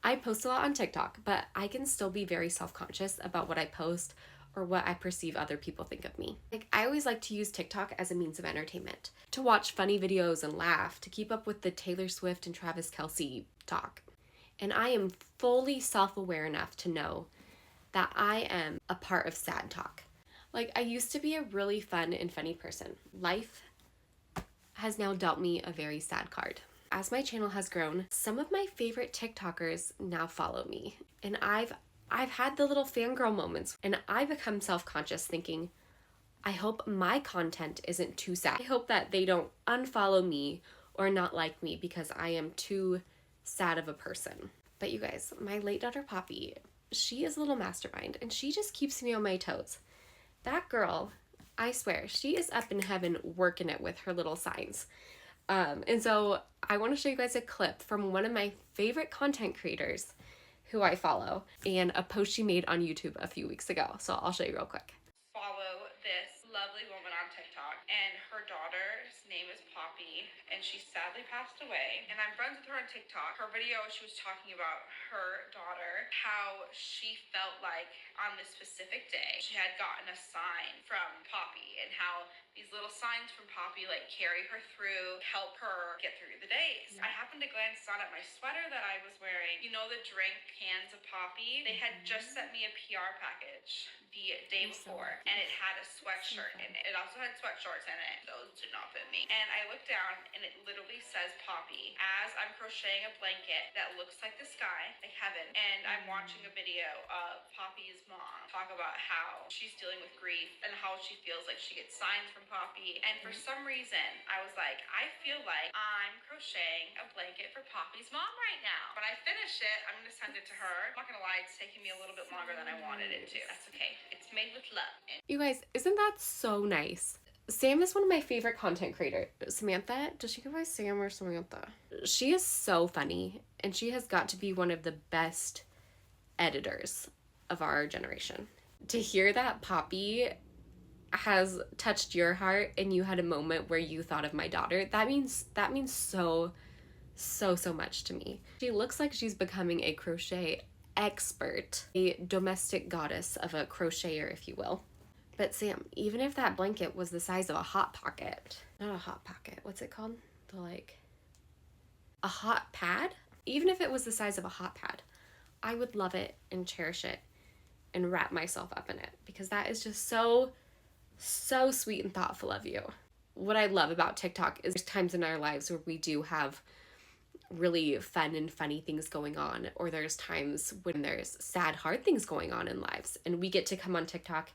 I post a lot on TikTok, but I can still be very self-conscious about what I post or what I perceive other people think of me. Like, I always like to use TikTok as a means of entertainment, to watch funny videos and laugh, to keep up with the Taylor Swift and Travis Kelce talk. And I am fully self-aware enough to know that I am a part of sad talk. Like, I used to be a really fun and funny person. Life has now dealt me a very sad card. As my channel has grown, some of my favorite TikTokers now follow me. And I've had the little fangirl moments, and I become self-conscious thinking, I hope my content isn't too sad. I hope that they don't unfollow me or not like me because I am too sad of a person. But you guys, my late daughter Poppy, she is a little mastermind, and she just keeps me on my toes. That girl, I swear, she is up in heaven working it with her little signs. And so I want to show you guys a clip from one of my favorite content creators who I follow, and a post she made on YouTube a few weeks ago. So I'll show you real quick. Follow this lovely woman on TikTok, and her daughter's name is Poppy, and she sadly passed away. And I'm friends with her on TikTok. Her video, she was talking about her daughter, how she felt like on this specific day she had gotten a sign from Poppy, and how these little signs from Poppy like carry her through, help her get through the days. I happened to glance down at my sweater that I was wearing. You know, the drink cans of Poppy? They had just sent me a PR package the day before, and it had a sweatshirt in it. It also had sweatshorts in it. Those did not fit me. And I looked down, and it literally says Poppy as I'm crocheting a blanket that looks like the sky, like heaven. And I'm watching a video of Poppy's mom talk about how she's dealing with grief and how she feels like she gets signs from Poppy. And for some reason, I was like, I feel like I'm crocheting a blanket for Poppy's mom right now. When I finish it, I'm gonna send it to her. I'm not gonna lie, it's taking me a little bit longer than I wanted it to. That's okay. It's made with love. You guys, isn't that so nice? Sam is one of my favorite content creators. Samantha, does she go by Sam or Samantha? She is so funny, and she has got to be one of the best editors of our generation. To hear that Poppy has touched your heart and you had a moment where you thought of my daughter, that means so much to me. She looks like she's becoming a crochet expert, a domestic goddess of a crocheter, if you will. But Sam, even if that blanket was the size of a Hot Pocket, not a Hot Pocket, what's it called? A hot pad? Even if it was the size of a hot pad, I would love it and cherish it and wrap myself up in it, because that is just so sweet and thoughtful of you. What I love about TikTok is there's times in our lives where we do have really fun and funny things going on, or there's times when there's sad, hard things going on in lives, and we get to come on TikTok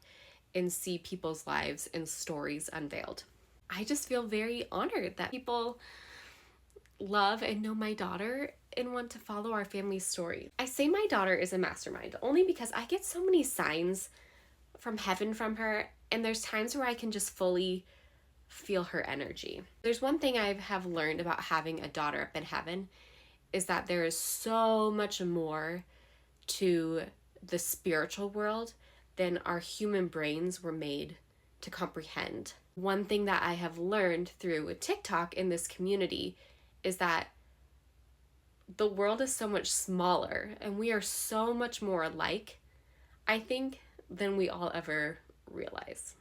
and see people's lives and stories unveiled. I just feel very honored that people love and know my daughter and want to follow our family's story. I say my daughter is a mastermind only because I get so many signs from heaven from her, and there's times where I can just fully feel her energy. There's one thing I have learned about having a daughter up in heaven, is that there is so much more to the spiritual world than our human brains were made to comprehend. One thing that I have learned through TikTok in this community is that the world is so much smaller and we are so much more alike, I think, than we all ever realize.